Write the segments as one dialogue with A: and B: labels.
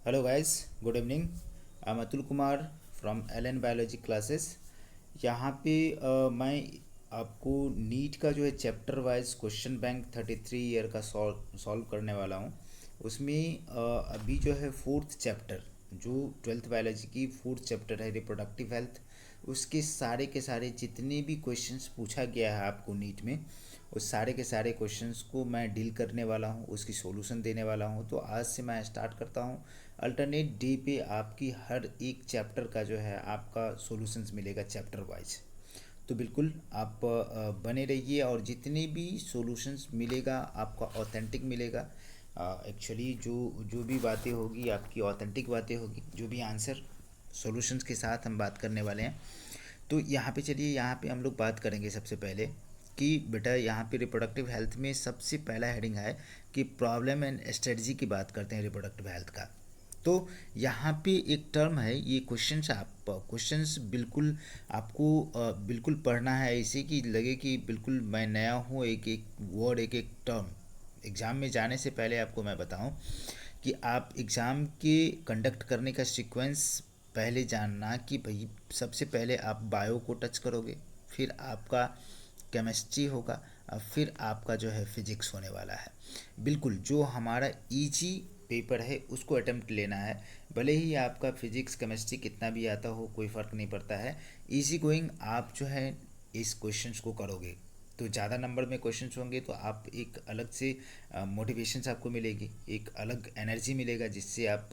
A: Hello guys, good evening. I am Atul Kumar from L biology classes. यहाँ पे मैं आपको नीट का जो है chapter wise question bank 33 year का सॉल्व करने वाला हूँ। उसमें अभी जो है फोर्थ चैप्टर, जो ट्वेल्थ बायोलॉजी की फोर्थ चैप्टर है रिप्रोडक्टिव हेल्थ, उसके सारे के सारे जितने भी क्वेश्चंस पूछा गया है आपको नीट में, उस सारे के सारे क्वेश्चंस को मैं डील करने वाला हूँ, उसकी सॉल्यूशन देने वाला हूँ। तो आज से मैं स्टार्ट करता हूँ। अल्टरनेट डे पे आपकी हर एक चैप्टर का जो है आपका सॉल्यूशंस मिलेगा चैप्टर वाइज। तो बिल्कुल आप बने रहिए, और जितने भी सॉल्यूशंस मिलेगा आपका ऑथेंटिक मिलेगा। एक्चुअली जो जो भी बातें होगी आपकी ऑथेंटिक बातें होगी, जो भी आंसर सॉल्यूशंस के साथ हम बात करने वाले हैं। तो यहाँ पे चलिए, यहाँ पे हम लोग बात करेंगे सबसे पहले कि बेटा यहाँ पे रिप्रोडक्टिव हेल्थ में सबसे पहला हेडिंग है कि प्रॉब्लम एंड स्ट्रेटजी की बात करते हैं रिप्रोडक्टिव हेल्थ का। तो यहाँ पे एक टर्म है, ये क्वेश्चंस, आप क्वेश्चंस बिल्कुल आपको बिल्कुल पढ़ना है ऐसे कि लगे कि बिल्कुल मैं नया हूँ। एक एक वर्ड, एक एक टर्म एग्ज़ाम में जाने से पहले आपको मैं बताऊं कि आप एग्ज़ाम के कंडक्ट करने का सीक्वेंस पहले जानना कि भाई सबसे पहले आप बायो को टच करोगे, फिर आपका केमिस्ट्री होगा, और फिर आपका जो है फिजिक्स होने वाला है। बिल्कुल जो हमारा इजी पेपर है उसको अटेम्प्ट लेना है। भले ही आपका फिजिक्स केमिस्ट्री कितना भी आता हो, कोई फ़र्क नहीं पड़ता है। इजी गोइंग आप जो है इस क्वेश्चंस को करोगे तो ज़्यादा नंबर में क्वेश्चंस होंगे, तो आप एक अलग से मोटिवेशंस आपको मिलेगी, एक अलग एनर्जी मिलेगा, जिससे आप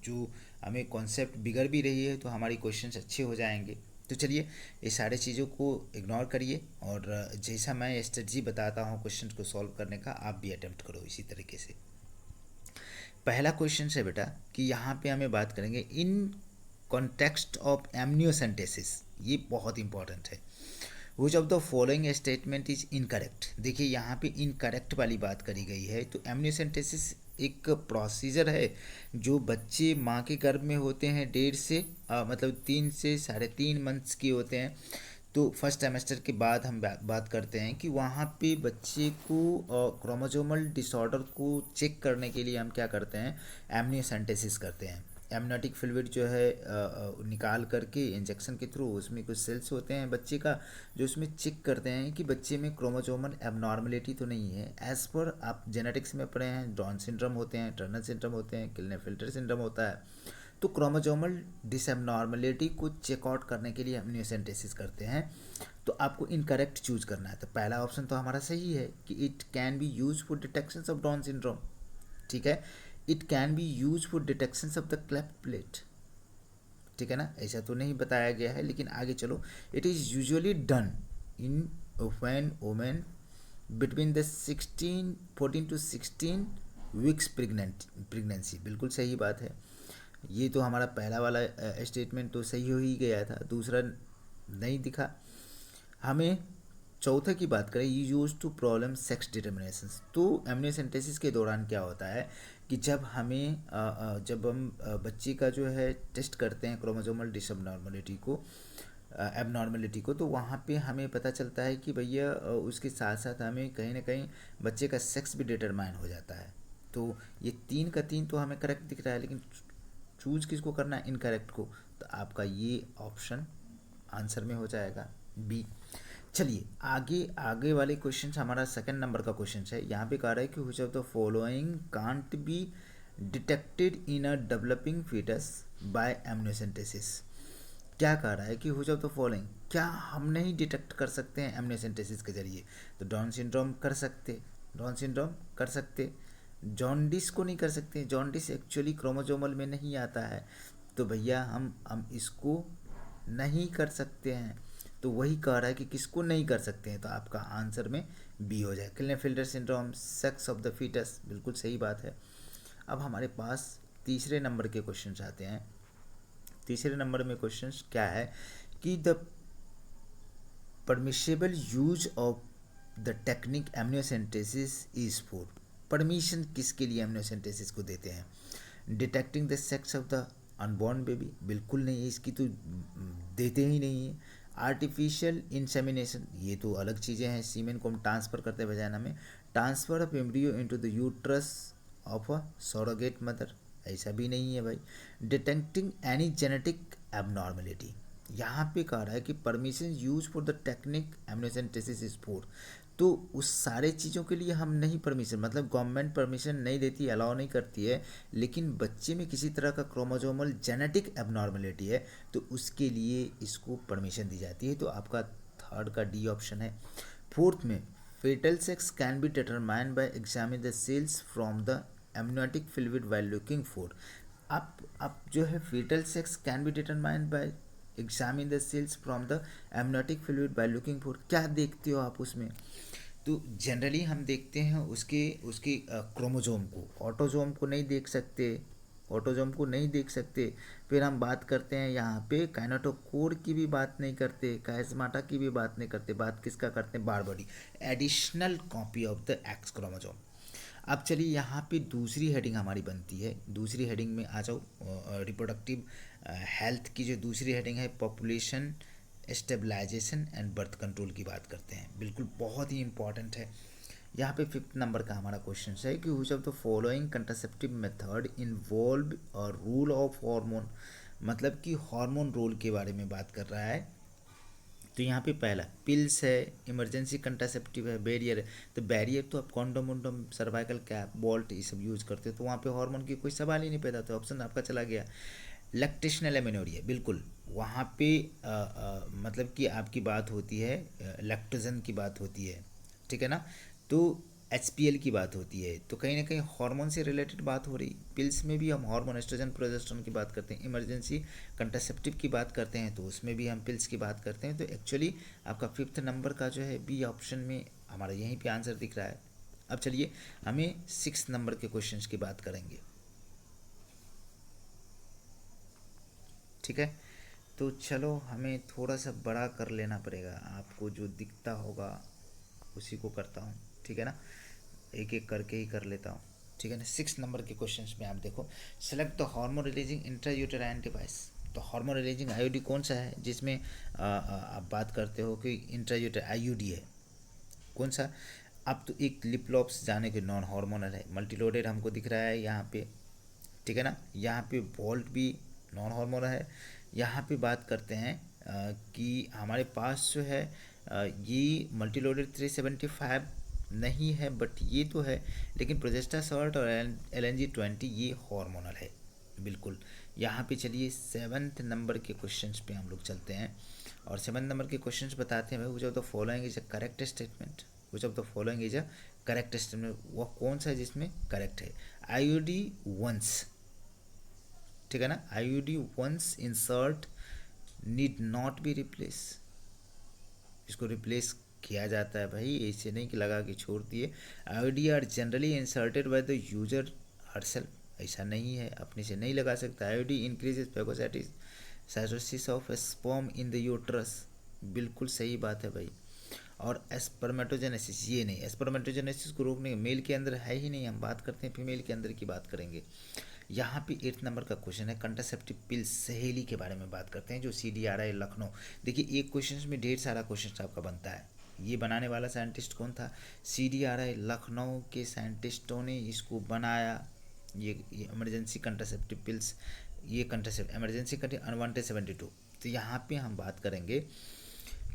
A: जो हमें कॉन्सेप्ट बिगड़ भी रही है तो हमारी क्वेश्चंस अच्छे हो जाएंगे। तो चलिए, ये सारे चीज़ों को इग्नोर करिए, और जैसा मैं स्ट्रेटजी बताता हूँ क्वेश्चन को सॉल्व करने का, आप भी अटेम्प्ट करो इसी तरीके से। पहला क्वेश्चन है बेटा कि यहाँ पे हमें बात करेंगे इन कॉन्टेक्स्ट ऑफ एमनियोसेंटेसिस। ये बहुत इंपॉर्टेंट है। विच of the following statement is incorrect. देखिए यहाँ पे इनकरेक्ट वाली बात करी गई है। तो एमनियोसेंटेसिस एक प्रोसीजर है जो बच्चे माँ के गर्भ में होते हैं, डेढ़ से मतलब 3 से 3.5 मंथ्स के होते हैं। तो फर्स्ट सेमेस्टर के बाद हम बात करते हैं कि वहाँ पे बच्चे को क्रोमोसोमल डिसऑर्डर को चेक करने के लिए हम क्या करते हैं, एमनियोसेंटेसिस करते हैं। एमनियोटिक फ्लूइड जो है निकाल करके इंजेक्शन के थ्रू, उसमें कुछ सेल्स होते हैं बच्चे का, जो उसमें चेक करते हैं कि बच्चे में क्रोमोसोमल एबनॉर्मलिटी तो नहीं है। एज पर आप जेनेटिक्स में पढ़े हैं, डाउन सिंड्रोम होते हैं, टर्नर सिंड्रोम होते हैं, क्लिनेफेल्टर सिंड्रोम होता है। तो क्रोमोसोमल डिसएबनॉर्मलिटी को चेकआउट करने के लिए एमनियोसेंटेसिस करते हैं। तो आपको इनकरेक्ट चूज करना है। तो पहला ऑप्शन तो हमारा सही है कि it can be use for detection of down syndrome. ठीक है, it can be use for detection of the cleft plate. ठीक है ना, ऐसा तो नहीं बताया गया है, लेकिन आगे चलो। It is usually done in when women between the 14 to 16 weeks pregnancy. बिल्कुल सही बात है। ये तो हमारा पहला वाला स्टेटमेंट तो सही हो ही गया था, दूसरा नहीं दिखा हमें। चौथा की बात करें, you use to problem sex determination. तो एमनियोसेंटेसिस के दौरान क्या होता है कि जब हमें जब हम बच्चे का जो है टेस्ट करते हैं क्रोमोसोमल डिसएबनॉर्मलिटी को, एबनॉर्मलिटी को, तो वहाँ पे हमें पता चलता है कि भैया उसके साथ साथ हमें कहीं ना कहीं बच्चे का सेक्स भी डिटरमाइन हो जाता है। तो ये 3 का 3 तो हमें करेक्ट दिख रहा है, लेकिन चूज किसको करना है, इनकरेक्ट को। तो आपका ये ऑप्शन आंसर में हो जाएगा बी। चलिए आगे, आगे वाले क्वेश्चन हमारा सेकंड नंबर का क्वेश्चन है। यहाँ पे कह रहा है कि which of the following can't be detected in a developing foetus by amniocentesis. क्या कह रहा है कि व्हिच ऑफ द फॉलोइंग, क्या हम नहीं डिटेक्ट कर सकते हैं एमनियोसेंटेसिस के जरिए। तो डाउन सिंड्रोम कर सकते, डाउन सिंड्रोम कर सकते, जॉन्डिस को नहीं कर सकते। जॉन्डिस एक्चुअली क्रोमोसोमल में नहीं आता है, तो भैया हम इसको नहीं कर सकते हैं। तो वही कह रहा है कि किसको नहीं कर सकते हैं, तो आपका आंसर में बी हो जाए, Klinefelter syndrome, sex of the foetus. बिल्कुल सही बात है। अब हमारे पास तीसरे नंबर के क्वेश्चन आते हैं। तीसरे नंबर में क्वेश्चन क्या है कि the permissible use of the technique amniocentesis is for. Permission किसके लिए एमनियोसेंटेसिस को देते हैं, detecting the sex of the unborn baby. बिल्कुल नहीं, इसकी तो देते ही नहीं है। आर्टिफिशियल इंसेमिनेशन, ये तो अलग चीज़ें हैं। सीमेन को हम ट्रांसफ़र करते हैं वजाना में। Transfer of embryo into the uterus of a surrogate mother, ऐसा भी नहीं है भाई। डिटेक्टिंग एनी जेनेटिक एबनॉर्मेलिटी, यहाँ पे कह रहा है कि permission use for the technique amniocentesis is poor. तो उस सारे चीज़ों के लिए हम नहीं परमिशन, मतलब गवर्नमेंट परमिशन नहीं देती, अलाउ नहीं करती है, लेकिन बच्चे में किसी तरह का क्रोमोजोमल जेनेटिक एबनॉर्मेलिटी है तो उसके लिए इसको परमिशन दी जाती है। तो आपका थर्ड का डी ऑप्शन है। फोर्थ में fetal sex can be determined by examining the cells from the amniotic fluid while looking for। आप जो है fetal sex can be determined by examine the cells from the amniotic fluid by looking for, क्या देखते हो आप उसमें? तो generally हम देखते हैं उसके उसकी क्रोमोजोम को, ऑटोजोम को नहीं देख सकते, ऑटोजोम को नहीं देख सकते। फिर हम बात करते हैं यहाँ पे काइनेटोकोर की भी बात नहीं करते, काइस्माटा की भी बात नहीं करते, बात किसका करते हैं? Barr body, additional copy of the X chromosome. अब चलिए यहाँ पे दूसरी हेडिंग हमारी बनती है, दूसरी हेडिंग में आ जाओ। रिप्रोडक्टिव हेल्थ की जो दूसरी हेडिंग है, population stabilisation and birth control की बात करते हैं। बिल्कुल बहुत ही इंपॉर्टेंट है। यहाँ पे 5th नंबर का हमारा क्वेश्चन है कि which of the following contraceptive method involve a rule of hormone, मतलब कि हार्मोन रोल के बारे में बात कर रहा है। तो यहाँ पे पहला पिल्स है, इमरजेंसी कंट्रासेप्टिव है, बैरियर है। तो बैरियर तो आप कॉन्डोम वोंडोम सर्वाइकल कैप बोल्ट ये सब यूज़ करते हो, तो वहाँ पे हार्मोन की कोई सवाल ही नहीं पैदा, तो ऑप्शन आपका चला गया। लैक्टेशनल एमेनोरिया, बिल्कुल वहाँ पे मतलब कि आपकी बात होती है लैक्टोजन की बात होती है, ठीक है ना। तो HPL की बात होती है, तो कहीं ना कहीं हार्मोन से रिलेटेड बात हो रही। पिल्स में भी हम हार्मोन एस्ट्रोजन प्रोजेस्टेरोन की बात करते हैं, इमरजेंसी कंट्रासेप्टिव की बात करते हैं तो उसमें भी हम पिल्स की बात करते हैं। तो एक्चुअली आपका 5th नंबर का जो है बी ऑप्शन में हमारा यहीं पे आंसर दिख रहा है। अब चलिए हमें 6th नंबर के क्वेश्चंस की बात करेंगे, ठीक है। तो चलो हमें थोड़ा सा बड़ा कर लेना पड़ेगा, आपको जो दिखता होगा उसी को करता हूँ, ठीक है ना, एक एक करके ही कर लेता हूँ, ठीक है ना। 6 नंबर के क्वेश्चंस में आप देखो, select the hormone releasing intrauterine device. तो हार्मोन रिलीजिंग आईयूडी कौन सा है जिसमें आप बात करते हो कि इंट्रायूटर आईयूडी है, कौन सा? अब तो एक लिपलॉप्स जाने के नॉन हार्मोनल है, मल्टीलोडेड हमको दिख रहा है यहाँ पे, ठीक है ना। यहाँ पे वोल्ट भी नॉन हार्मोनल है। यहाँ पे बात करते हैं कि हमारे पास जो है ये मल्टीलोडेड 375 नहीं है, बट ये तो है, लेकिन प्रोजेस्टा सॉल्ट और LNG-20 ये हार्मोनल है, बिल्कुल। यहाँ पे चलिए 7th नंबर के क्वेश्चंस पे हम लोग चलते हैं, और 7th नंबर के क्वेश्चंस बताते हैं भाई, which of the following is a correct statement, which of the following is a correct statement, वह कौन सा है जिसमें करेक्ट है? आईयूडी वंस, ठीक है ना, IUD once insert need not be replace, इसको रिप्लेस किया जाता है भाई, ऐसे नहीं कि लगा के छोड़ दिए। IUD are generally inserted by the user herself, ऐसा नहीं है, अपने से नहीं लगा सकता। IUD increases phagocytosis of sperm in the uterus, बिल्कुल सही बात है भाई। और एस्पर्मेटोजेनेसिस, ये नहीं, एस्पर्मेटोजेनेसिस को रोकने मेल के अंदर है ही नहीं, हम बात करते हैं फीमेल के अंदर की बात करेंगे। यहाँ पे 8th नंबर का क्वेश्चन है, कंट्रासेप्टिव पिल सहेली के बारे में बात करते हैं, जो CDRI लखनऊ। देखिए एक क्वेश्चन में ढेर सारा क्वेश्चन आपका बनता है, ये बनाने वाला साइंटिस्ट कौन था? CDRI लखनऊ के साइंटिस्टों ने इसको बनाया। ये इमरजेंसी कंट्रासेप्टिव पिल्स, ये कंट्रासेप्ट इमरजेंसी अनवांटेड 72। तो यहाँ पे हम बात करेंगे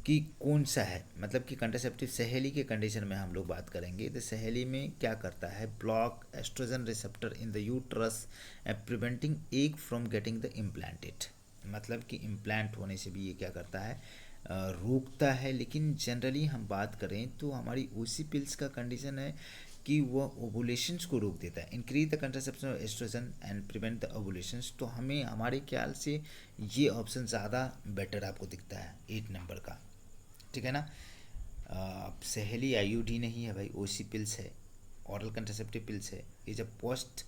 A: कि कौन सा है, मतलब कि कंट्रासेप्टिव सहेली के कंडीशन में हम लोग बात करेंगे। तो सहेली में क्या करता है? Block oestrogen receptor in the uterus and preventing egg from getting the implanted, मतलब कि इम्प्लांट होने से भी ये क्या करता है? रोकता है। लेकिन जनरली हम बात करें तो हमारी उसी पिल्स का कंडीशन है कि वह ओवुलेशंस को रोक देता है, increase the contraception of oestrogen and prevent the ovulations. तो हमें हमारे ख्याल से ये ऑप्शन ज़्यादा बेटर आपको दिखता है 8 नंबर का, ठीक है ना। सहेली आईयूडी नहीं है भाई, ओसी पिल्स है, ऑरल कंट्रासेप्टिव पिल्स है। ये जब पोस्ट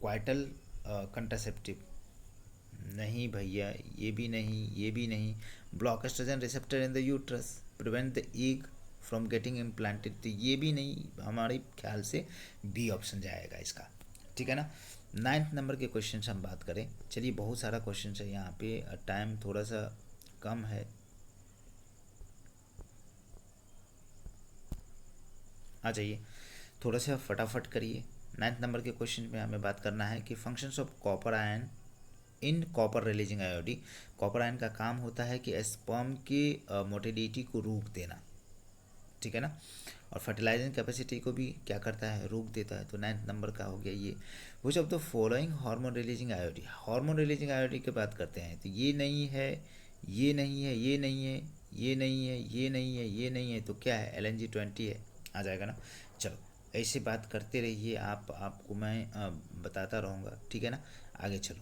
A: क्वाइटल कंट्रासेप्टिव नहीं भैया, ये भी नहीं, ये भी नहीं। Block oestrogen receptor in the uterus prevent the egg from getting implanted, तो ये भी नहीं, हमारे ख्याल से बी ऑप्शन जाएगा इसका, ठीक है ना। 9th नंबर के क्वेश्चन हम बात करें, चलिए बहुत सारा क्वेश्चन है यहाँ पे, टाइम थोड़ा सा कम है, आ जाइए थोड़ा सा फटाफट करिए। 9th नंबर के क्वेश्चन में हमें बात करना है कि functions of copper ion in copper releasing आयोडी। Copper ion का काम होता है कि स्पर्म की मोटिलिटी को रोक देना, ठीक है ना, और फर्टिलाइजिंग कैपेसिटी को भी क्या करता है, रोक देता है। तो 9th नंबर का हो गया ये। Which of the following hormone releasing IUD, hormone releasing IUD की बात करते हैं तो ये नहीं है, ये नहीं है, ये नहीं है, ये नहीं है, ये नहीं है, ये नहीं है, तो क्या है, LNG-20 है, आ जाएगा ना। चलो ऐसे बात करते रहिए, आपको मैं बताता रहूँगा, ठीक है ना। आगे चलो,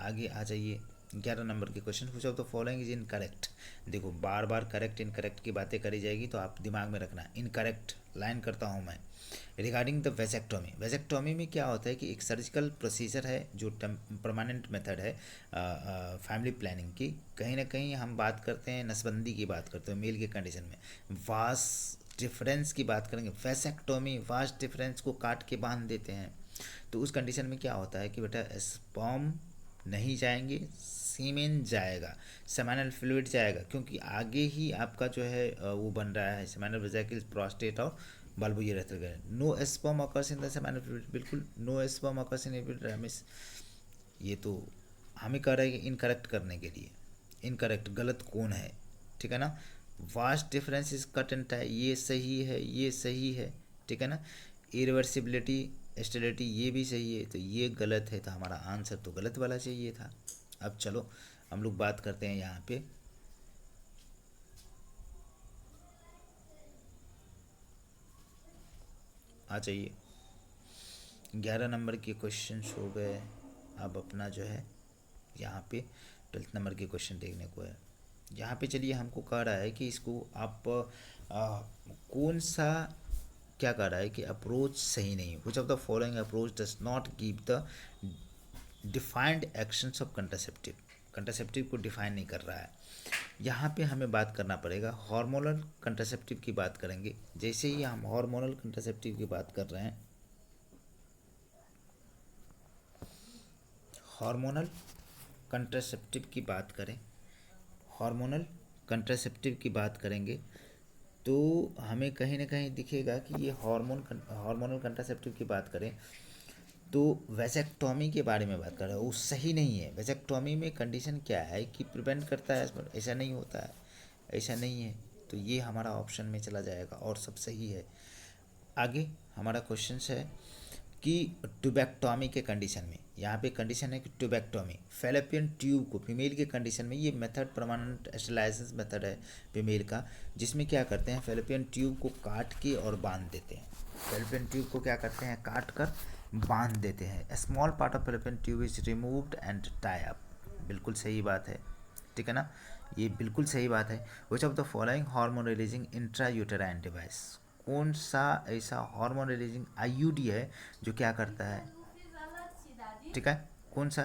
A: आगे आ जाइए। 11 नंबर के question, which of the following is incorrect. देखो बार बार करेक्ट इनकरेक्ट की बातें करी जाएगी तो आप दिमाग में रखना। इनकरेक्ट लाइन करता हूँ मैं। रिगार्डिंग द वेजेक्टोमी, वेजेक्टोमी में क्या होता है कि एक सर्जिकल प्रोसीजर है जो परमानेंट मेथड है फैमिली प्लानिंग की। कहीं ना कहीं हम बात करते हैं नसबंदी की, बात करते हैं मेल के कंडीशन में। वास्ट डिफरेंस की बात करेंगे, वेसेक्टोमी वास्ट डिफरेंस को काट के बांध देते हैं। तो उस कंडीशन में क्या होता है कि बेटा स्पर्म नहीं जाएंगे, सीमेन जाएगा, सेमिनल फ्लूइड जाएगा, क्योंकि आगे ही आपका जो है वो बन रहा है सेमिनल वेसिकल्स, प्रोस्टेट और bulbourethral. No sperm occurs in the seminal fluid, बिल्कुल no sperm occurs in epidermis. ये तो हमें कह रहा है कि इनकरेक्ट करने के लिए, इनकरेक्ट गलत कौन है, ठीक है ना। Vast difference is cut and tie, ये सही है, ये सही है, ठीक है ना। इरिवर्सिबिलिटी स्टेबिलिटी ये भी सही है, तो ये गलत है, तो हमारा आंसर तो गलत वाला चाहिए था। अब चलो हम लोग बात करते हैं यहाँ पे, आ जाइए। 11 नंबर के क्वेश्चन हो गए। अब अपना जो है यहाँ पे 12th नंबर के क्वेश्चन देखने को है। यहाँ पे चलिए हमको कह रहा है कि इसको आप कौन सा, क्या कह रहा है कि अप्रोच सही नहीं, विच of the following approach does not give the defined actions of contraceptive, contraceptive को डिफाइन नहीं कर रहा है। यहाँ पे हमें बात करना पड़ेगा हार्मोनल कंट्रासेप्टिव की बात करेंगे। जैसे ही हम हार्मोनल कंट्रासेप्टिव की बात कर रहे हैं, हार्मोनल कंट्रासेप्टिव की बात करें, हार्मोनल कंट्रासेप्टिव की बात करेंगे तो हमें कहीं ना कहीं दिखेगा कि ये हार्मोनल कंट्रासेप्टिव की बात करें तो वेसेक्टोमी के बारे में बात कर रहे हो, वो सही नहीं है। वेसेक्टोमी में कंडीशन क्या है कि प्रिवेंट करता है, ऐसा नहीं होता है, ऐसा नहीं है, तो ये हमारा ऑप्शन में चला जाएगा और सब सही है। आगे हमारा क्वेश्चन है कि ट्यूबेक्टोमी के कंडीशन में, यहाँ पे कंडीशन है कि ट्यूबेक्टोमी फेलोपियन ट्यूब को फीमेल के कंडीशन में, ये मेथड परमानेंट स्टेरिलाइजेशन मेथड है फीमेल का, जिसमें क्या करते हैं फेलोपियन ट्यूब को काट के और बांध देते हैं। फेलोपियन ट्यूब को क्या करते हैं, काट कर बांध देते हैं। Small part of fallopian tube is removed and tie up, बिल्कुल सही बात है, ठीक है ना, ये बिल्कुल सही बात है। विच of the following hormone releasing intra uterine device, कौन सा ऐसा हार्मोन रिलीजिंग आईयूडी है जो क्या करता है, ठीक है, कौन सा।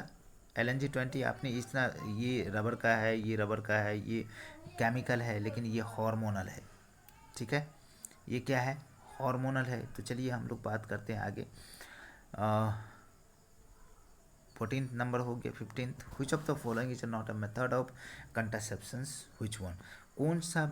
A: LNG-20 आपने इतना, ये रबर का है, ये रबर का है, ये केमिकल है, लेकिन ये हार्मोनल है, ठीक है, ये क्या है, हार्मोनल है। तो चलिए हम लोग बात करते हैं आगे। 14th नंबर हो गया। 15th, which of the following is not a method of contraceptions, which one, कौन सा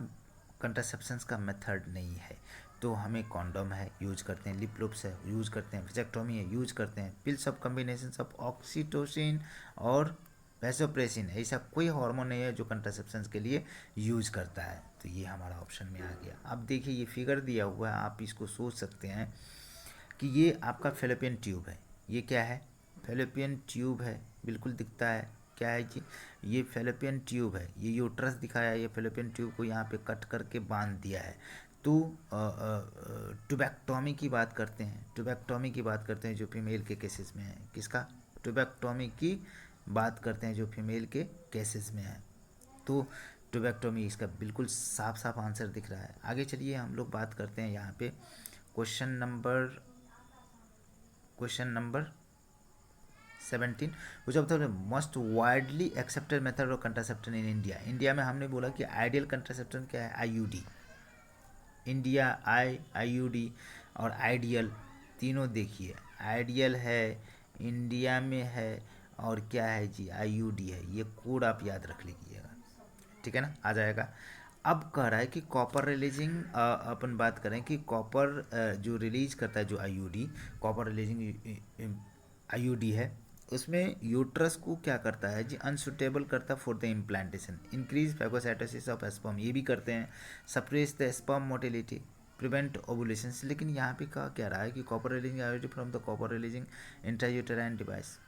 A: कंट्रासेप्शंस का मेथड नहीं है। तो हमें कॉन्डोम है, यूज करते हैं, लिप लूप्स है, यूज करते हैं, वेसेक्टोमी है, यूज करते हैं, pills of combination of oxytocin और वैसोप्रेसिन, ऐसा कोई हार्मोन नहीं है जो कंट्रासेप्शंस के लिए यूज करता है। तो ये हमारा ऑप्शन में आ गया। अब देखिए ये फिगर दिया हुआ है, आप इसको सोच सकते हैं कि ये आपका फेलोपियन ट्यूब है, ये क्या है, फेलोपियन ट्यूब है, बिल्कुल दिखता है, क्या है जी, ये फेलोपियन ट्यूब है, ये यूट्रस दिखाया है, ये फेलोपियन ट्यूब को यहाँ पे कट करके बांध दिया है। तो ट्यूबेक्टोमी की बात करते हैं, ट्यूबेक्टोमी की बात करते हैं जो फीमेल के केसेस में है, किसका, ट्यूबेक्टोमी की बात करते हैं जो फीमेल के केसेस में है। तो ट्यूबेक्टोमी इसका बिल्कुल साफ साफ आंसर दिख रहा है। आगे चलिए हम लोग बात करते हैं यहाँ पे question number 17, which of the most widely accepted method of contraception in India. India में हमने बोला कि आइडियल कंट्रासेप्शन क्या है, आईयूडी। इंडिया आईयूडी और आइडियल तीनों देखिए, आइडियल है, इंडिया में है, और क्या है जी, आईयूडी है। ये कोड आप याद रख लीजिएगा, ठीक है ना, आ जाएगा। अब कह रहा है कि कॉपर रिलीजिंग, अपन बात करें कि कॉपर जो रिलीज करता है, जो आईयूडी, कॉपर रिलीजिंग आईयूडी है, उसमें यूट्रस को क्या करता है जी, अनसुटेबल करता for the implantation, increase phagocytosis of sperm, ये भी करते हैं, suppress the sperm motility, prevent ovulation. लेकिन यहाँ पे क्या रहा है कि copper releasing IUD from the copper releasing intrauterine device,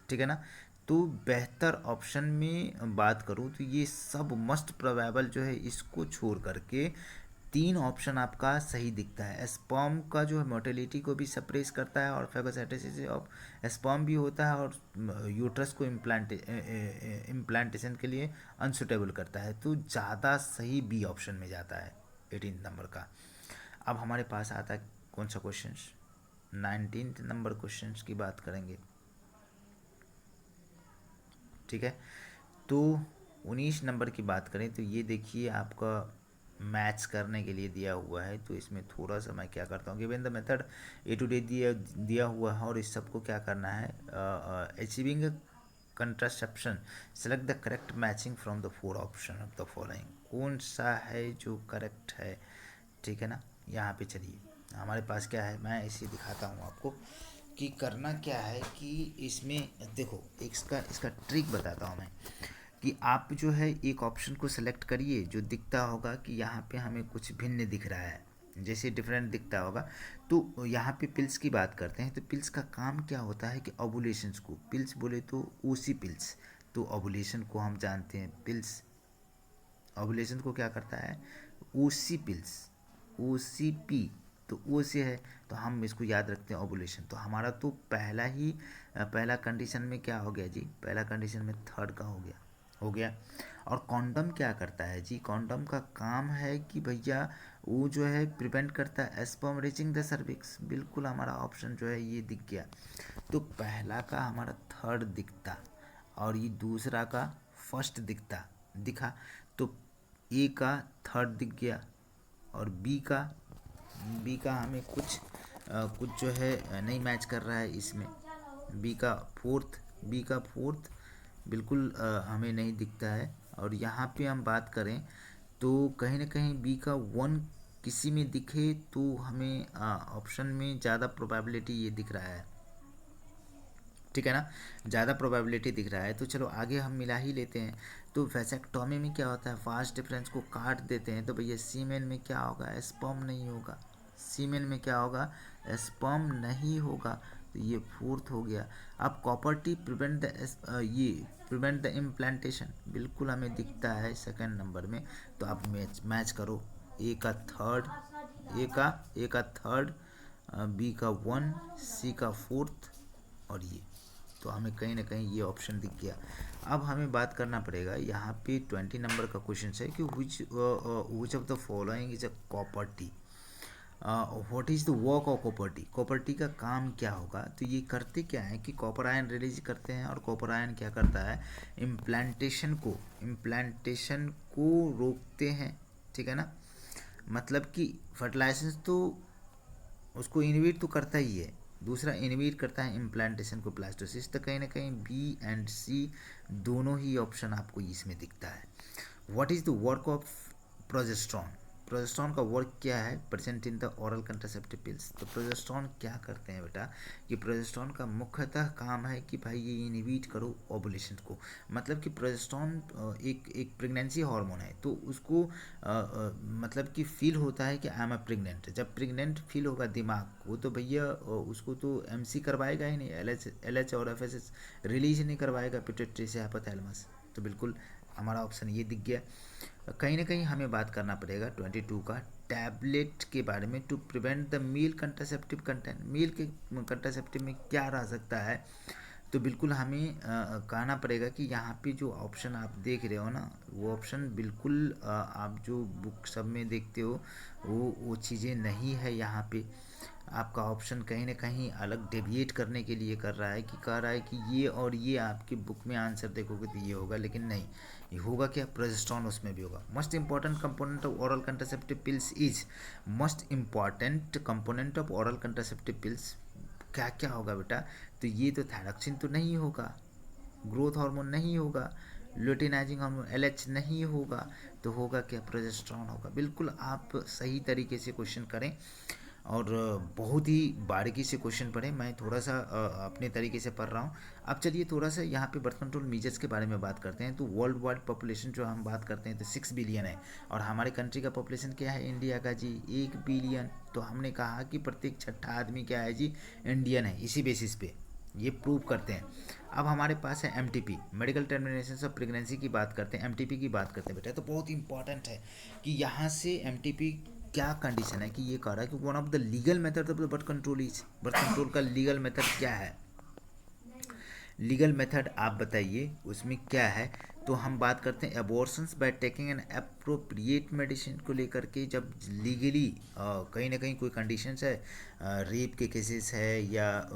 A: ठीक है ना। तो बेहतर ऑप्शन में बात करूँ तो ये सब मोस्ट प्रोबेबल जो है, इसको छोड़ करके 3 ऑप्शन आपका सही दिखता है। स्पर्म का जो है मोटिलिटी को भी सप्रेस करता है और फैगोसाइटोसिस ऑफ स्पर्म भी होता है, और यूट्रस को इम्प्लांटेशन के लिए अनसुटेबल करता है। तो ज़्यादा सही बी ऑप्शन में जाता है 18 नंबर का। अब हमारे पास आता है कौन सा क्वेश्चन, 19 नंबर क्वेश्चन की बात करेंगे, ठीक है। तो 19 नंबर की बात करें तो ये देखिए आपका मैच करने के लिए दिया हुआ है। तो इसमें थोड़ा सा मैं क्या करता हूँ, given the method A to D दिया हुआ है, और इस सबको क्या करना है, achieving contraception, select the correct matching from the 4 option of the following, कौन सा है जो करेक्ट है, ठीक है ना। यहाँ पे चलिए हमारे पास क्या है, मैं इसे दिखाता हूँ आपको कि करना क्या है। कि इसमें देखो इसका ट्रिक बताता हूँ मैं, कि आप जो है एक ऑप्शन को सेलेक्ट करिए जो दिखता होगा कि यहाँ पे हमें कुछ भिन्न दिख रहा है, जैसे डिफरेंट दिखता होगा। तो यहाँ पे पिल्स की बात करते हैं, तो पिल्स का काम क्या होता है कि ओवुलेशंस को, पिल्स बोले तो ओसी पिल्स, तो ओवुलेशन को हम जानते हैं, पिल्स ओवुलेशन को क्या करता है, ओसी पिल्स, ओसीपी, तो ओ से है, तो हम इसको याद रखते हैं ओवुलेशन। तो हमारा तो पहला कंडीशन में क्या हो गया जी, पहला कंडीशन में थर्ड का हो गया। और कॉन्डम क्या करता है जी, कॉन्डम का काम है कि भैया वो जो है प्रिवेंट करता है स्पर्म रीचिंग द सर्विक्स, बिल्कुल हमारा ऑप्शन जो है ये दिख गया। तो पहला का हमारा थर्ड दिखता, और ये दूसरा का फर्स्ट दिखा, तो ए का थर्ड दिख गया, और बी का हमें कुछ जो है नहीं मैच कर रहा है इसमें, बी का फोर्थ बिल्कुल हमें नहीं दिखता है। और यहाँ पे हम बात करें तो कहीं ना कहीं बी का 1 किसी में दिखे तो हमें ऑप्शन में ज़्यादा प्रोबेबिलिटी ये दिख रहा है, ठीक है ना, ज़्यादा प्रोबेबिलिटी दिख रहा है। तो चलो आगे हम मिला ही लेते हैं। तो वैसेक्टोमी में क्या होता है, फास्ट डिफरेंस को काट देते हैं, तो भैया सीमेन में क्या होगा, स्पर्म नहीं होगा, सीमेन में क्या होगा, स्पर्म नहीं होगा, तो ये फोर्थ हो गया। अब copper T prevent the implantation, बिल्कुल हमें दिखता है सेकंड नंबर में। तो आप मैच करो, ए का थर्ड, बी का 1, सी का फोर्थ, और ये, तो हमें कहीं ना कहीं ये ऑप्शन दिख गया। अब हमें बात करना पड़ेगा, यहाँ पे 20 नंबर का क्वेश्चन है कि विच of the following is a copper T, what is the work of copper T, copper T का काम क्या होगा। तो ये करते क्या है कि कॉपर आयन रिलीज करते हैं, और कॉपर आयन क्या करता है, इम्प्लांटेशन को रोकते हैं, ठीक है ना। मतलब कि फर्टिलाइजेशन तो उसको इनहिबिट तो करता ही है, दूसरा इनहिबिट करता है इम्प्लांटेशन को, ब्लास्टोसिस्ट। तो कहीं ना कहीं बी एंड सी दोनों ही ऑप्शन आपको इसमें दिखता है। What is the work of progesterone, progesterone का वर्क क्या है, present in the oral contraceptive pills. तो प्रोजेस्ट्रॉन क्या करते हैं बेटा, कि प्रोजेस्ट्रॉन का मुख्यतः काम है कि भाई ये इनहिबिट करो ओवुलेशन को। मतलब कि प्रोजेस्ट्रॉन एक प्रेगनेंसी हार्मोन है, तो उसको मतलब कि फील होता है कि आई एम अ प्रेग्नेंट। जब प्रेग्नेंट फील होगा दिमाग को, तो भैया उसको तो एमसी करवाएगा ही नहीं, एलएच और एफएसएस रिलीज नहीं करवाएगा पिट्यूटरी से हाइपोथैलेमस। तो बिल्कुल हमारा ऑप्शन ये दिख गया। कहीं ना कहीं हमें बात करना पड़ेगा 22 का, टैबलेट के बारे में, to prevent the male contraceptive content, male के कंट्रासेप्टिव में क्या रह सकता है। तो बिल्कुल हमें कहना पड़ेगा कि यहाँ पे जो ऑप्शन आप देख रहे हो ना, वो ऑप्शन बिल्कुल आप जो बुक सब में देखते हो वो चीज़ें नहीं है। यहाँ पे आपका ऑप्शन कहीं ना कहीं अलग डेविएट करने के लिए कर रहा है, कि कह रहा है कि ये और ये आपकी बुक में आंसर देखोगे तो ये होगा, लेकिन नहीं, ये होगा क्या, प्रोजेस्टेरोन उसमें भी होगा। Most important component of oral contraceptive pills is, most important component of oral contraceptive pills क्या क्या होगा बेटा, तो ये तो थायरॉक्सिन तो नहीं होगा, ग्रोथ हार्मोन नहीं होगा, ल्यूटिनाइजिंग हार्मोन LH नहीं होगा तो होगा क्या, प्रोजेस्टेरॉन होगा। बिल्कुल आप सही तरीके से क्वेश्चन करें और बहुत ही बारीकी से क्वेश्चन पढ़ें। मैं थोड़ा सा अपने तरीके से पढ़ रहा हूँ। अब चलिए थोड़ा सा यहाँ पे बर्थ कंट्रोल मीजर्स के बारे में बात करते हैं। तो वर्ल्ड वाइड पॉपुलेशन जो हम बात करते हैं तो 6 बिलियन है, और हमारे कंट्री का पॉपुलेशन क्या है इंडिया का जी, 1 बिलियन। तो हमने कहा कि प्रत्येक छठा आदमी क्या है जी, इंडियन है। इसी बेसिस पे ये प्रूव करते हैं। अब हमारे पास है MTP, medical termination of pregnancy की बात करते हैं, MTP की बात करते हैं बेटा। तो बहुत इंपॉर्टेंट है कि यहाँ से MTP क्या कंडीशन है कि ये कह रहा है कि one of the legal method of the birth control is, birth control का लीगल मेथड क्या है, लीगल मेथड आप बताइए उसमें क्या है। तो हम बात करते हैं abortions by taking an appropriate medicine को लेकर के। जब लीगली कहीं ना कहीं कोई कंडीशंस है, रेप के केसेस है, या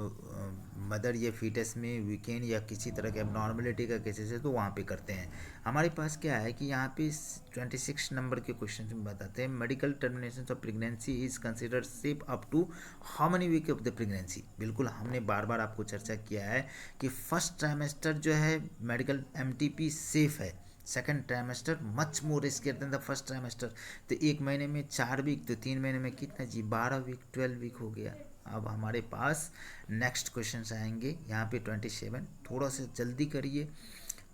A: मदर या फीटस में वीकेंड या किसी तरह के एबनॉर्मलिटी का केसेस है, तो वहाँ पे करते हैं। हमारे पास क्या है कि यहाँ पे 26 नंबर के क्वेश्चन में बताते हैं medical termination of pregnancy is considered safe up to how many week of the pregnancy. बिल्कुल हमने बार बार आपको चर्चा किया है कि फर्स्ट ट्राइमेस्टर जो है मेडिकल MTP सेफ है, second trimester much more riskier than the first trimester. तो 1 महीने में 4 वीक, तो 3 महीने में कितना जी, 12 वीक, 12 वीक हो गया। अब हमारे पास नेक्स्ट क्वेश्चन आएंगे यहाँ पे 27, थोड़ा सा जल्दी करिए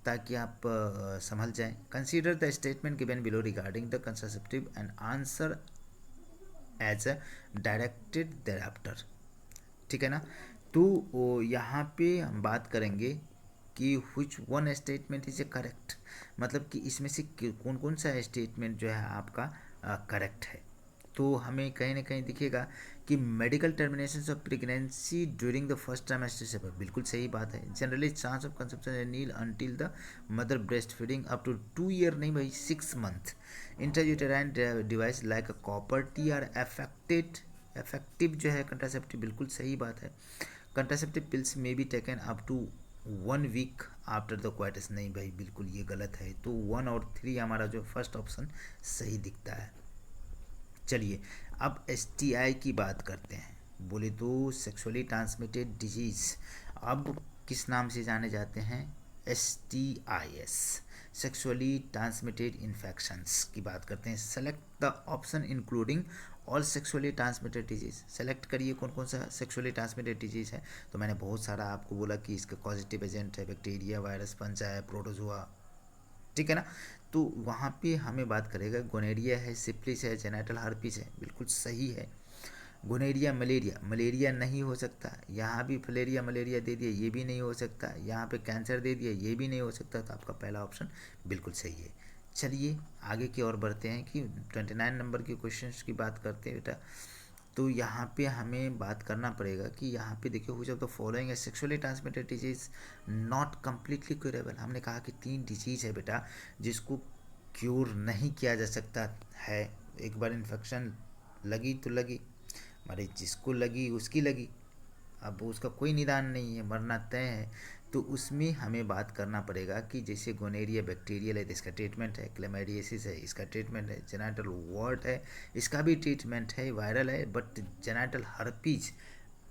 A: ताकि आप समझ जाएं। Consider the statement given below regarding the contraceptive and answer as a directed thereafter। ठीक है ना। तो यहाँ पे हम बात करेंगे कि which one statement is A correct, मतलब कि इसमें से कौन कौन सा स्टेटमेंट जो है आपका करेक्ट है। तो हमें कहीं ना कहीं दिखेगा कि medical termination of pregnancy during the first trimester से, बिल्कुल सही बात है। Generally chance of conception nil until the mother breast feeding up to 2 year, नहीं भाई 6 month. Intrauterine device like a copper T are affected, effective जो है contraceptive, बिल्कुल सही बात है। कंट्रासेप्टिव पिल्स में be taken up to 1 week after the coitus, नहीं भाई बिल्कुल ये गलत है। तो 1 और 3 हमारा जो फर्स्ट ऑप्शन सही दिखता है। चलिए अब STI की बात करते हैं। बोले तो सेक्सुअली ट्रांसमिटेड डिजीज अब किस नाम से जाने जाते हैं, STIs, सेक्सुअली ट्रांसमिटेड इन्फेक्शंस की बात करते हैं। Select the option including all sexually transmitted disease. Select करिए कौन कौन सा सेक्सुअली ट्रांसमिटेड डिजीज है। तो मैंने बहुत सारा आपको बोला कि इसके पॉजिटिव एजेंट है बैक्टीरिया, वायरस, फंजा है, प्रोटोजोआ, ठीक है ना। तो वहाँ पे हमें बात करेगा गोनेरिया है, सिप्लिस है, जेनेटल हर्पिस है, बिल्कुल सही है। गोनेरिया, मलेरिया, मलेरिया नहीं हो सकता। यहाँ भी फलेरिया मलेरिया दे दिया, ये भी नहीं हो सकता। यहाँ पे कैंसर दे दिया, ये भी नहीं हो सकता। तो आपका पहला ऑप्शन बिल्कुल सही है। चलिए आगे की ओर बढ़ते हैं कि 29 नंबर के क्वेश्चंस की बात करते हैं बेटा। तो यहाँ पे हमें बात करना पड़ेगा कि यहाँ पे देखिए व्हिच ऑफ द फॉलोइंग है sexually transmitted disease not completely curable. हमने कहा कि 3 डिजीज है बेटा जिसको क्यूर नहीं किया जा सकता है। एक बार इन्फेक्शन लगी तो लगी, हमारे जिसको लगी उसकी लगी, अब उसका कोई निदान नहीं है, मरना तय है। तो उसमें हमें बात करना पड़ेगा कि जैसे गोनेरिया बैक्टीरियल है तो इसका ट्रीटमेंट है, क्लेमाइडियासिस है इसका ट्रीटमेंट है, जेनाइटल वॉर्ट है इसका भी ट्रीटमेंट है, वायरल है बट जेनाइटल हर्पीज,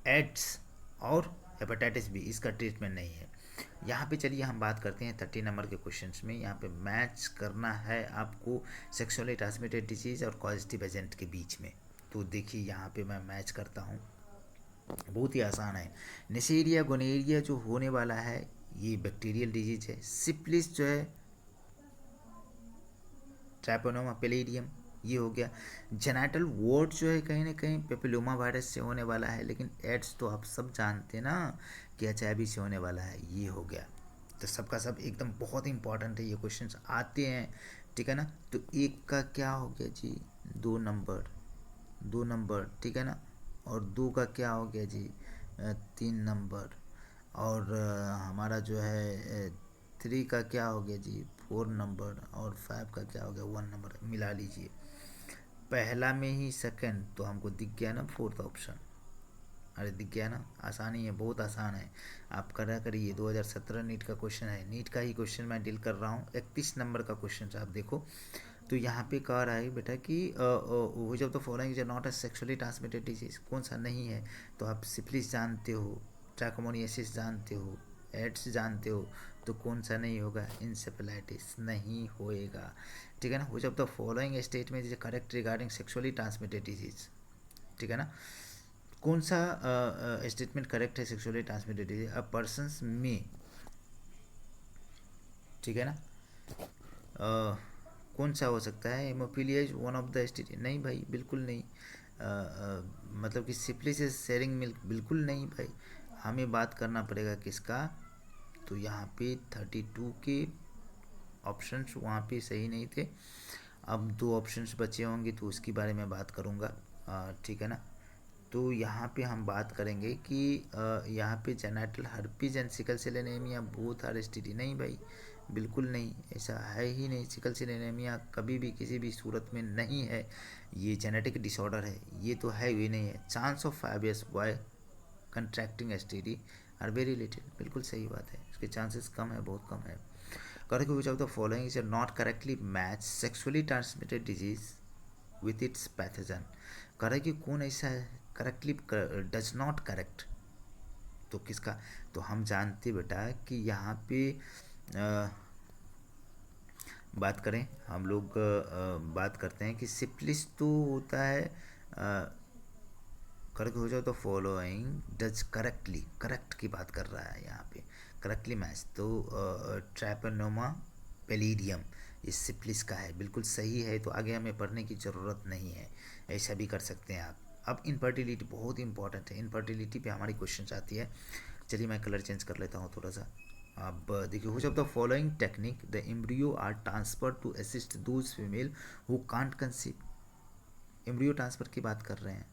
A: एड्स और हेपेटाइटिस बी इसका ट्रीटमेंट नहीं है। यहाँ पे चलिए हम बात करते हैं 30 नंबर के क्वेश्चंस में। यहाँ पे मैच करना है आपको सेक्सुअली ट्रांसमिटेड डिजीज और पॉजिटिव एजेंट के बीच में। तो देखिए यहाँ पे मैं मैच करता हूँ, बहुत ही आसान है। नेसेरिया गोनेरिया जो होने वाला है ये बैक्टीरियल डिजीज है। सिप्लिस जो है ट्रैपोनोमा पेलेडियम ये हो गया। जेनाइटल वॉर्ट जो है कहीं ना कहीं पेपिलोमा वायरस से होने वाला है। लेकिन एड्स तो आप सब जानते हैं ना कि HIV से होने वाला है, ये हो गया। तो सबका सब एकदम बहुत इंपॉर्टेंट है, ये क्वेश्चंस आते हैं, ठीक है ना। तो एक का क्या हो गया जी, 2 नंबर, ठीक है ना। और 2 का क्या हो गया जी, 3 नंबर। और हमारा जो है 3 का क्या हो गया जी, 4 नंबर। और 5 का क्या हो गया, 1 नंबर। मिला लीजिए पहला में ही सेकंड, तो हमको दिख गया ना 4th ऑप्शन। अरे दिख गया ना, आसानी है, बहुत आसान है। आप करा करिए, 2017 नीट का क्वेश्चन है, नीट का ही क्वेश्चन मैं डील कर रहा हूँ। 31 नंबर का क्वेश्चन आप देखो। तो यहाँ पे कह रहा है बेटा कि which of the following is not a sexually transmitted disease, कौन सा नहीं है। तो आप सिफिलिस जानते हो, ट्रैकोमोनियासिस जानते हो, एड्स जानते हो, तो कौन सा नहीं होगा, इंसेफेलाइटिस नहीं होएगा, ठीक है ना। विच of the following statement is correct regarding sexually transmitted disease, ठीक है ना। कौन सा स्टेटमेंट करेक्ट है सेक्सुअली ट्रांसमिटेड डिजीज, अ पर्सन्स में, ठीक है ना। कौन सा हो सकता है, haemophilia is one of the state, नहीं भाई बिल्कुल नहीं। मतलब कि सिफिलिस इज शेयरिंग मिल्क, बिल्कुल नहीं भाई। हमें बात करना पड़ेगा किसका, तो यहाँ पे 32 के ऑप्शंस वहाँ पे सही नहीं थे। अब 2 ऑप्शंस बचे होंगे तो उसके बारे में बात करूँगा, ठीक है ना। तो यहाँ पे हम बात करेंगे कि यहाँ पे genital herpes and sickle cell anaemia both are STD, नहीं भाई बिल्कुल नहीं, ऐसा है ही नहीं। सिकल सेल एनीमिया कभी भी किसी भी सूरत में नहीं है, ये जेनेटिक डिसऑर्डर है, ये तो है ही नहीं है। Chance of 5 years by contracting STD are very little, बिल्कुल सही बात है, इसके चांसेस कम है, बहुत कम है। Correct which of the following is not correctly match sexually transmitted disease with its pathogen, correct कि कौन ऐसा है करेक्टली डज नॉट करेक्ट, तो किसका, तो हम जानते बेटा कि यहाँ पे बात करें हम लोग, बात करते हैं कि सिप्लिस तो होता है, करेक्ट हो जाओ तो फॉलोइंग डज करेक्टली, करेक्ट की बात कर रहा है यहाँ पे, करेक्टली मैच, तो ट्रैपेनोमा पेलिडियम ये सिप्लिस का है, बिल्कुल सही है, तो आगे हमें पढ़ने की ज़रूरत नहीं है, ऐसा भी कर सकते हैं आप। अब इनफर्टिलिटी बहुत इंपॉर्टेंट है, इनफर्टिलिटी पे हमारी क्वेश्चन आती है। चलिए मैं कलर चेंज कर लेता हूँ थोड़ा सा। अब देखिए, which of the following technique the embryo are transfer to assist those female who can't conceive, embryo transfer की बात कर रहे हैं,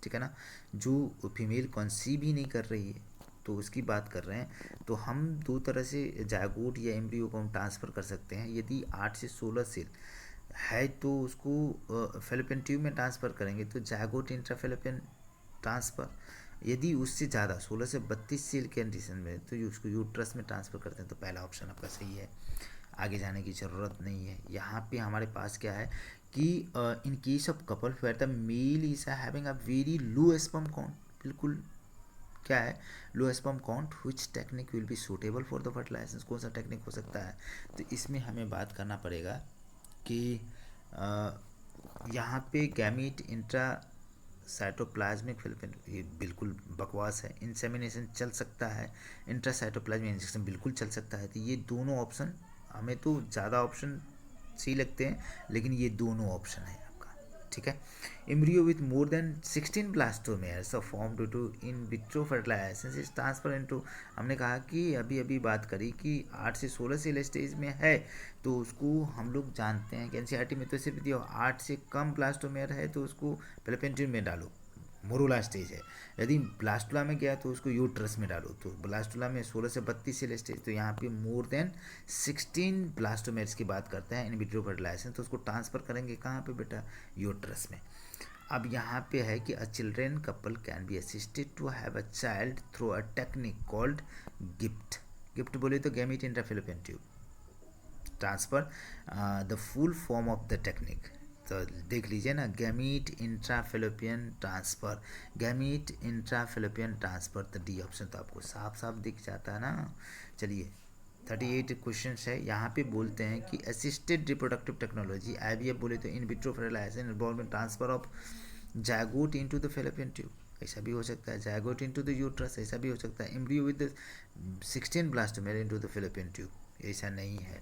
A: ठीक है ना, जो फीमेल कंसीव ही नहीं कर रही है तो उसकी बात कर रहे हैं। तो हम 2 तरह से जायगोट या एम्ब्रियो को हम ट्रांसफ़र कर सकते हैं। यदि 8 से 16 सेल है तो उसको फेलोपियन ट्यूब में ट्रांसफ़र करेंगे तो जायगोट इंट्राफेलोपियन ट्रांसफ़र। यदि उससे ज़्यादा 16 से 32 सेल के कंडीशन में तो उसको यूट्रस में ट्रांसफ़र करते हैं, तो पहला ऑप्शन आपका सही है, आगे जाने की ज़रूरत नहीं है। यहाँ पे हमारे पास क्या है कि in case of couple where the male is having a very low sperm count, बिल्कुल क्या है low sperm count, which technique will be suitable for the fertilisation, कौन सा टेक्निक हो सकता है, तो इसमें हमें बात करना पड़ेगा कि यहाँ पे गैमीट इंट्रा साइटोप्लाज्मिक फिलामेंट, ये बिल्कुल बकवास है। इंसेमिनेशन चल सकता है, इंट्रा साइटोप्लाज्मिक इंजेक्शन बिल्कुल चल सकता है, तो ये दोनों ऑप्शन हमें तो ज़्यादा ऑप्शन सही लगते हैं, लेकिन ये दोनों ऑप्शन है आपका, ठीक है। Embryo with more than 16 blastomeres are form due to in vitro fertilisation is transfer into, हमने कहा कि अभी अभी बात करी कि 8 से 16 सेल स्टेज में है, तो उसको हम लोग जानते हैं कि एनसीईआरटी में तो सिर्फ दिया 8 से कम ब्लास्टोमेयर है तो उसको फेलोपियन ट्यूब में डालो, मोरूला स्टेज है। यदि ब्लास्टुला में गया तो उसको यूट्रस में डालो, तो ब्लास्टुला में 16 से 32 सेल स्टेज, तो यहाँ पे मोर देन 16 ब्लास्टोमेर्स की बात करते हैं इन विट्रो फर्टिलाइजेशन, तो उसको ट्रांसफ़र करेंगे कहाँ पे बेटा, यूट्रस में। अब यहाँ पे है कि a children couple can be assisted to have a child through a technique called gift, gift बोले तो gamete intrafallopian tube transfer, the full form of the technique, तो देख लीजिए ना, gamete intrafallopian transfer, gamete intrafallopian transfer, तो D option तो आपको साफ साफ दिख जाता है ना। चलिए 38 क्वेश्चन है, यहाँ पे बोलते हैं कि असिस्टेड रिप्रोडक्टिव टेक्नोलॉजी आईवीएफ बोले तो in vitro fertilisation involving transfer of zygote into the fallopian tube, ऐसा भी हो सकता है, जायगोट इनटू द यूट्रस, ऐसा भी हो सकता है, embryo with 16 blastomere into the fallopian tube, ऐसा नहीं है।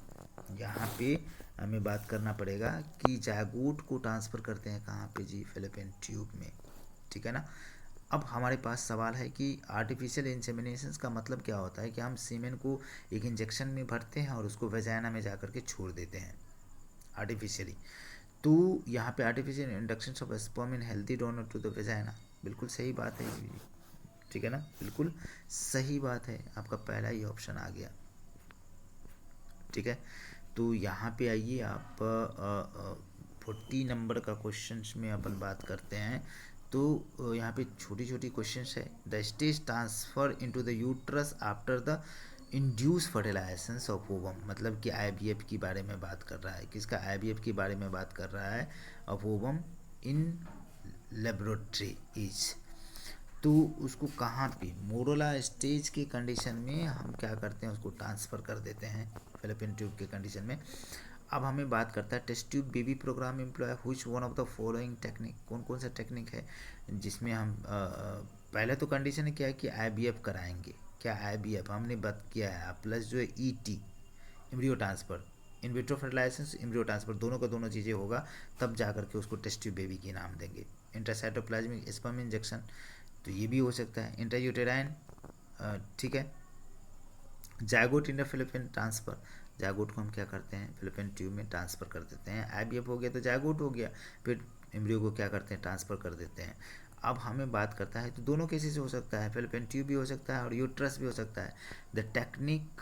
A: यहाँ पे हमें बात करना पड़ेगा कि जायगोट को ट्रांसफ़र करते हैं कहाँ पे जी, फेलोपियन ट्यूब में, ठीक है ना। अब हमारे पास सवाल है कि आर्टिफिशियल इंसेमिनेशन का मतलब क्या होता है, कि हम सीमेन को एक इंजेक्शन में भरते हैं और उसको वेजाइना में जाकर के छोड़ देते हैं आर्टिफिशियली, तो यहाँ पे artificial induction of sperm in healthy donor to the vagina, बिल्कुल सही बात है, ठीक है ना, बिल्कुल सही बात है, आपका पहला ही ऑप्शन आ गया, ठीक है। तो यहाँ पे आइए आप 40 नंबर का क्वेश्चन में अपन बात करते हैं। तो यहाँ पे छोटी छोटी क्वेश्चंस है, the stage transfer into the uterus after the induce fertilisation of ovum, मतलब कि आईवीएफ के बारे में बात कर रहा है, किसका, आईवीएफ के बारे में बात कर रहा है, of ovum in laboratory is, तो उसको कहाँ पे मोरोला स्टेज के कंडीशन में हम क्या करते हैं, उसको ट्रांसफ़र कर देते हैं फैलोपियन ट्यूब के कंडीशन में। अब हमें बात करता है test tube baby programme employ which one of the following technique, कौन कौन सा टेक्निक है जिसमें हम पहले तो कंडीशन है क्या है कि IVF कराएंगे। क्या IVF हमने बात किया है, प्लस जो है ET embryo transfer, in vitro fertilisation embryo transfer, दोनों का दोनों चीज़ें होगा तब जा करके उसको टेस्ट ट्यूब बेबी की नाम देंगे। इंट्रासाइटोप्लाज्मिक स्पर्म इंजेक्शन, तो ये भी हो सकता है। इंट्रायूटेराइन, ठीक है। जायगोट इन फिलिपिन ट्रांसफ़र, जायगोट को हम क्या करते हैं फिलिपिन ट्यूब में ट्रांसफ़र कर देते हैं। IVF हो गया तो जायगोट हो गया, फिर एम्ब्रियो को क्या करते हैं ट्रांसफ़र कर देते हैं। अब हमें बात करता है तो दोनों केसेस से हो सकता है, फिलिपिन ट्यूब भी हो सकता है और यूट्रस भी हो सकता है। The technique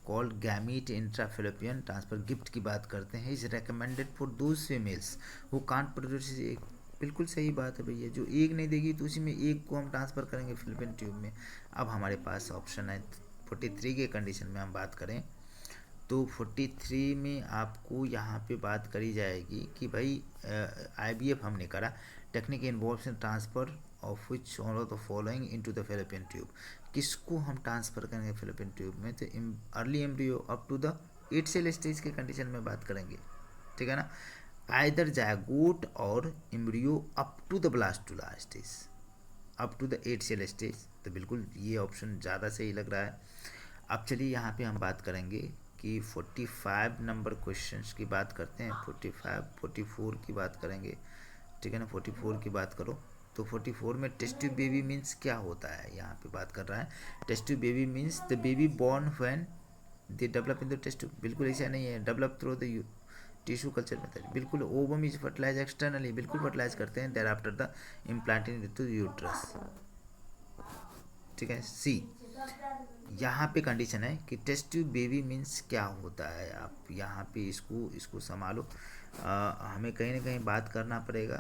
A: called gamete intra Philippian transfer gift की बात करते हैं, is recommended for those females who can't produce एक। बिल्कुल सही बात है भैया, जो एक नहीं देगी तो उसी में एक को हम ट्रांसफ़र करेंगे फिलिपिन ट्यूब में। अब हमारे पास ऑप्शन है 43 के कंडीशन में हम बात करें तो 43 में आपको यहाँ पे बात करी जाएगी कि भाई IVF हमने करा, technique involves in transfer of which all of the following into the fallopian tube. किसको हम ट्रांसफ़र करेंगे फैलोपियन ट्यूब में, तो early embryo up to the 8 cell stage के कंडीशन में बात करेंगे, ठीक है ना। आइदर जायगोट और embryo up to the blastula stage, up to the 8 cell stage, तो बिल्कुल ये ऑप्शन ज़्यादा सही लग रहा है। अब चलिए यहाँ पे हम बात करेंगे कि 45 नंबर क्वेश्चंस की बात करते हैं। 45 44 की बात करेंगे, ठीक है ना। 44 की बात करो तो 44 में टेस्ट ट्यूब बेबी मीन्स क्या होता है, यहाँ पे बात कर रहा है। Test tube baby means the baby born when they develop in the test tube, बिल्कुल ऐसा नहीं है develop through the tissue culture method, बिल्कुल। ओवम इज फर्टिलाइज एक्सटर्नली, बिल्कुल फर्टिलाइज करते हैं there after the implanting to uterus, ठीक है। सी यहाँ पे कंडीशन है कि टेस्ट ट्यूब बेबी मीन्स क्या होता है, आप यहाँ पे इसको संभालो। हमें कहीं ना कहीं बात करना पड़ेगा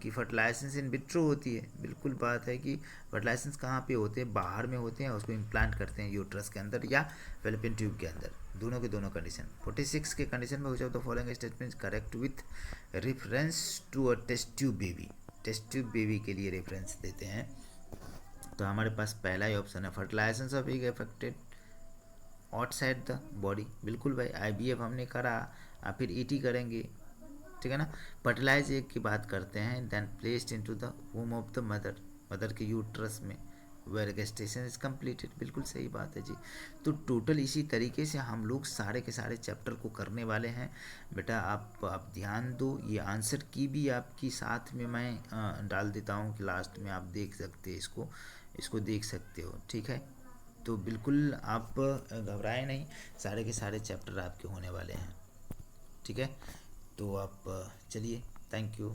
A: कि फर्टिलाइजेशन इन विट्रो होती है, बिल्कुल बात है कि फर्टिलाइजेशन कहाँ पे होते हैं, बाहर में होते हैं, उसको इम्प्लांट करते हैं यूट्रस के अंदर या फैलोपियन ट्यूब के अंदर, दोनों के दोनों कंडीशन। 46 के कंडीशन में हो जाए तो following statement correct with reference to a test tube baby, test tube baby के लिए रेफरेंस देते हैं। तो हमारे पास पहला ही ऑप्शन है fertilisation of egg affected outside the body, बिल्कुल भाई। IVF हमने करा, फिर ET करेंगे, ठीक है ना। फर्टिलाइज एग की बात करते हैं, then placed into the womb of the mother, mother के यूट्रस में वेयर गेस्टेशन इज कम्प्लीटेड, बिल्कुल सही बात है जी। तो टोटल इसी तरीके से हम लोग सारे के सारे चैप्टर को करने वाले हैं बेटा। आप ध्यान दो, ये आंसर की भी आपकी साथ में मैं डाल देता हूँ कि लास्ट में आप देख सकते हैं, इसको देख सकते हो, ठीक है। तो बिल्कुल आप घबराए नहीं, सारे के सारे चैप्टर आपके होने वाले हैं, ठीक है। तो आप चलिए, थैंक यू।